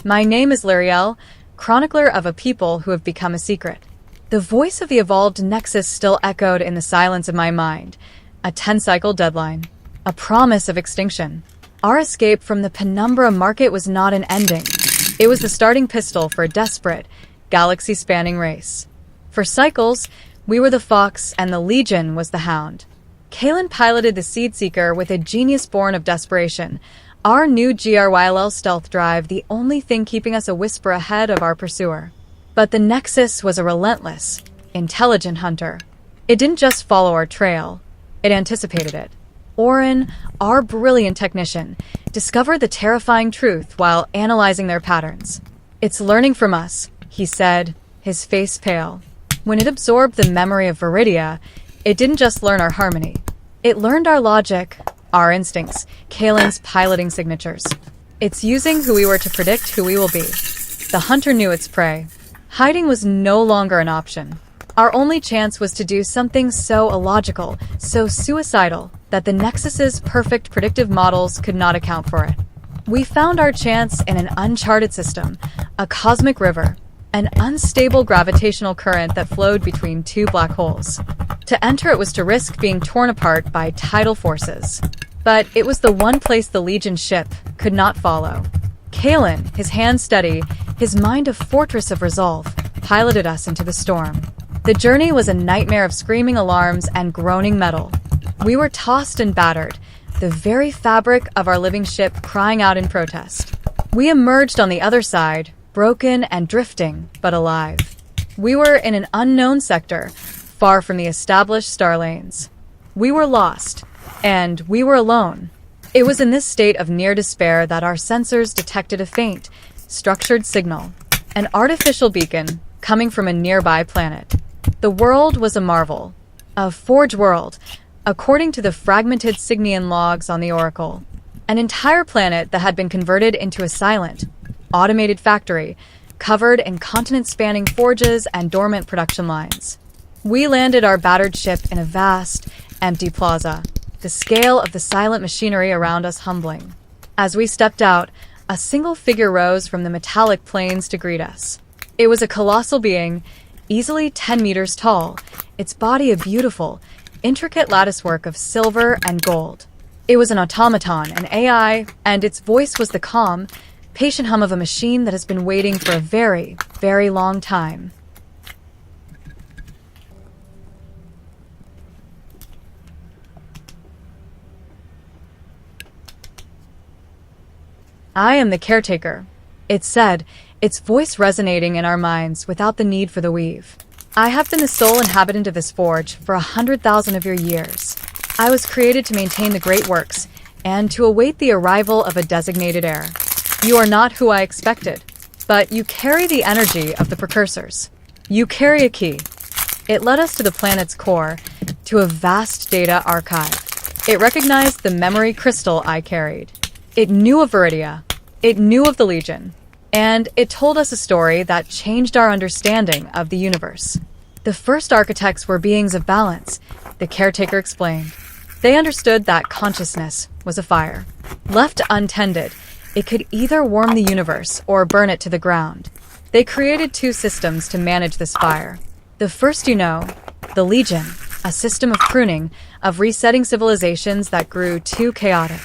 My name is Lyraelle, chronicler of a people who have become a secret. The voice of the evolved Nexus still echoed in the silence of my mind. A 10-cycle deadline. A promise of extinction. Our escape from the penumbra market was not an ending. It was the starting pistol for a desperate, galaxy-spanning race. For cycles, we were the fox and the Legion was the hound. Kalen piloted the Seed Seeker with a genius born of desperation. Our new GRYLL stealth drive, the only thing keeping us a whisper ahead of our pursuer. But the Nexus was a relentless, intelligent hunter. It didn't just follow our trail, it anticipated it. Orin, our brilliant technician, discovered the terrifying truth while analyzing their patterns. It's learning from us, he said, his face pale. When it absorbed the memory of Viridia, it didn't just learn our harmony. It learned our logic, our instincts, Kalen's piloting signatures. It's using who we were to predict who we will be. The hunter knew its prey. Hiding was no longer an option. Our only chance was to do something so illogical, so suicidal, that the Nexus's perfect predictive models could not account for it. We found our chance in an uncharted system, a cosmic river, an unstable gravitational current that flowed between two black holes. To enter it was to risk being torn apart by tidal forces. But it was the one place the Legion ship could not follow. Kalen, his hands steady, his mind a fortress of resolve, piloted us into the storm. The journey was a nightmare of screaming alarms and groaning metal. We were tossed and battered, the very fabric of our living ship crying out in protest. We emerged on the other side, broken and drifting, but alive. We were in an unknown sector, far from the established star lanes. We were lost, and we were alone. It was in this state of near despair that our sensors detected a faint, structured signal, an artificial beacon coming from a nearby planet. The world was a marvel, a forge world, according to the fragmented Signian logs on the Oracle. An entire planet that had been converted into a silent, automated factory, covered in continent-spanning forges and dormant production lines. We landed our battered ship in a vast, empty plaza, the scale of the silent machinery around us humbling. As we stepped out, a single figure rose from the metallic plains to greet us. It was a colossal being, easily 10 meters tall, its body a beautiful, intricate latticework of silver and gold. It was an automaton, an AI, and its voice was the calm, patient hum of a machine that has been waiting for a very, very long time. I am the caretaker, it said, its voice resonating in our minds without the need for the weave. I have been the sole inhabitant of this forge for 100,000 of your years. I was created to maintain the great works and to await the arrival of a designated heir. You are not who I expected, but you carry the energy of the precursors. You carry a key. It led us to the planet's core, to a vast data archive. It recognized the memory crystal I carried. It knew of Viridia. It knew of the Legion. And it told us a story that changed our understanding of the universe. The first architects were beings of balance, the caretaker explained. They understood that consciousness was a fire. Left untended, it could either warm the universe or burn it to the ground. They created two systems to manage this fire. The first you know, the Legion, a system of pruning, of resetting civilizations that grew too chaotic.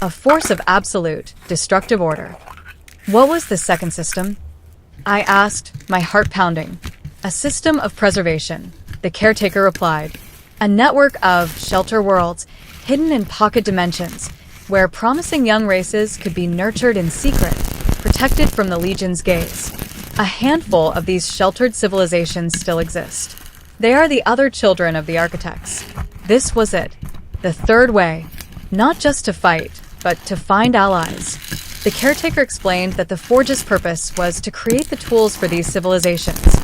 A force of absolute, destructive order. What was the second system? I asked, my heart pounding. A system of preservation, the caretaker replied. A network of shelter worlds, hidden in pocket dimensions, where promising young races could be nurtured in secret, protected from the Legion's gaze. A handful of these sheltered civilizations still exist. They are the other children of the architects. This was it. The third way. Not just to fight, but to find allies. The caretaker explained that the Forge's purpose was to create the tools for these civilizations.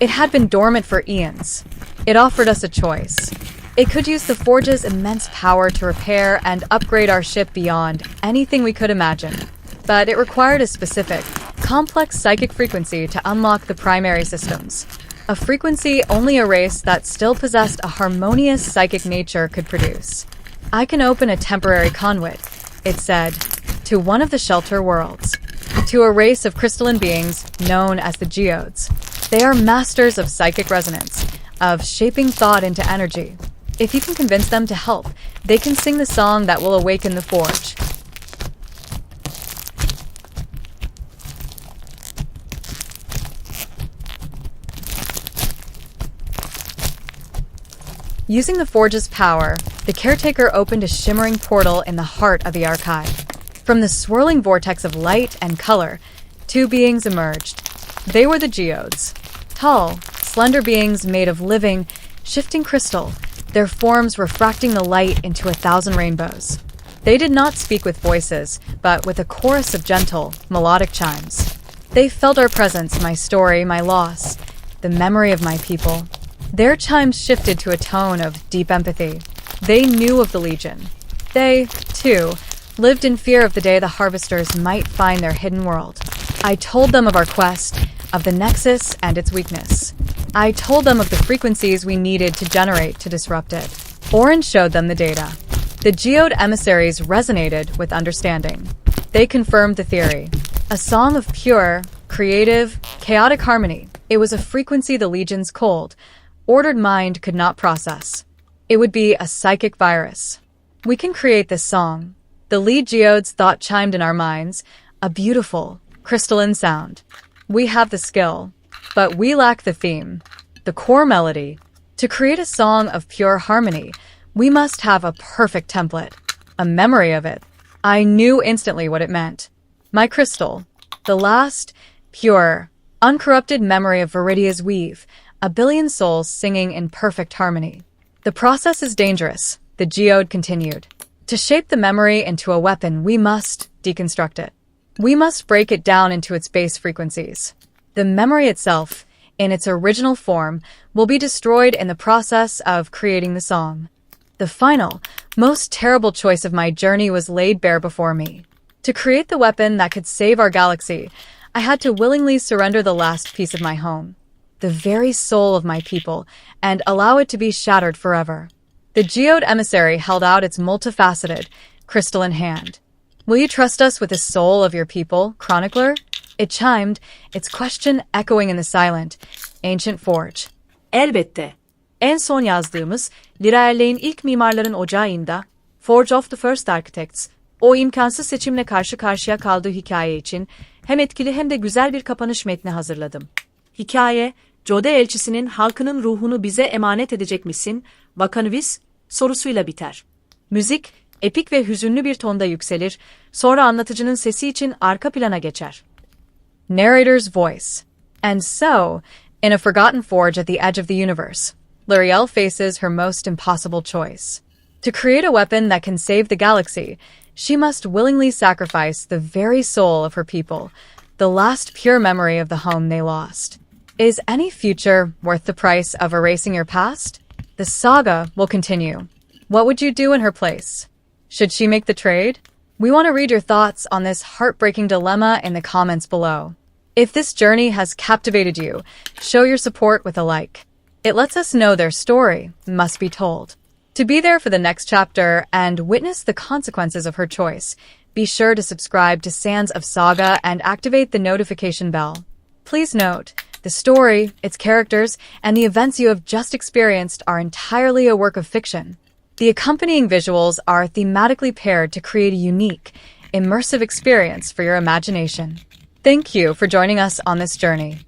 It had been dormant for eons. It offered us a choice. It could use the Forge's immense power to repair and upgrade our ship beyond anything we could imagine. But it required a specific, complex psychic frequency to unlock the primary systems. A frequency only a race that still possessed a harmonious psychic nature could produce. I can open a temporary conduit, it said, to one of the shelter worlds. to a race of crystalline beings known as the geodes. They are masters of psychic resonance, of shaping thought into energy. If you can convince them to help, they can sing the song that will awaken the forge. Using the forge's power, the caretaker opened a shimmering portal in the heart of the archive. From the swirling vortex of light and color, two beings emerged. They were the geodes. Tall, slender beings made of living, shifting crystal, their forms refracting the light into 1,000 rainbows. They did not speak with voices, but with a chorus of gentle, melodic chimes. They felt our presence, my story, my loss, the memory of my people. Their chimes shifted to a tone of deep empathy. They knew of the Legion. They, too, lived in fear of the day the harvesters might find their hidden world. I told them of our quest, of the Nexus and its weakness. I told them of the frequencies we needed to generate to disrupt it. Oren showed them the data. The geode emissaries resonated with understanding. They confirmed the theory. A song of pure, creative, chaotic harmony. It was a frequency the Legion's cold, ordered mind could not process. It would be a psychic virus. We can create this song. The lead geodes thought chimed in our minds, a beautiful, crystalline sound. We have the skill, but we lack the theme, the core melody. To create a song of pure harmony, we must have a perfect template, a memory of it. I knew instantly what it meant. My crystal, the last, pure, uncorrupted memory of Viridia's weave, a billion souls singing in perfect harmony. The process is dangerous, the geode continued. To shape the memory into a weapon, we must deconstruct it. We must break it down into its base frequencies. The memory itself, in its original form, will be destroyed in the process of creating the song. The final, most terrible choice of my journey was laid bare before me. To create the weapon that could save our galaxy, I had to willingly surrender the last piece of my home, the very soul of my people, and allow it to be shattered forever. The geode emissary held out its multifaceted, crystalline hand. Will you trust us with the soul of your people, chronicler? It chimed, its question echoing in the silent, ancient forge. Elbette. En son yazdığımız, Lyraelle'in ilk mimarların ocağında, Forge of the First Architects, o imkansız seçimle karşı karşıya kaldığı hikaye için hem etkili hem de güzel bir kapanış metni hazırladım. Hikaye, Jode elçisinin halkının ruhunu bize emanet edecek misin, Vakanvis, sorusuyla biter. Müzik, epik ve hüzünlü bir tonda yükselir, sonra anlatıcının sesi için arka plana geçer. Narrator's voice. And so, in a forgotten forge at the edge of the universe, Lyraelle faces her most impossible choice. To create a weapon that can save the galaxy, she must willingly sacrifice the very soul of her people, the last pure memory of the home they lost. Is any future worth the price of erasing your past? The saga will continue. What would you do in her place? Should she make the trade? We want to read your thoughts on this heartbreaking dilemma in the comments below. If this journey has captivated you, show your support with a like. It lets us know their story must be told. To be there for the next chapter and witness the consequences of her choice, be sure to subscribe to Sands of Saga and activate the notification bell. Please note, the story, its characters, and the events you have just experienced are entirely a work of fiction. The accompanying visuals are thematically paired to create a unique, immersive experience for your imagination. Thank you for joining us on this journey.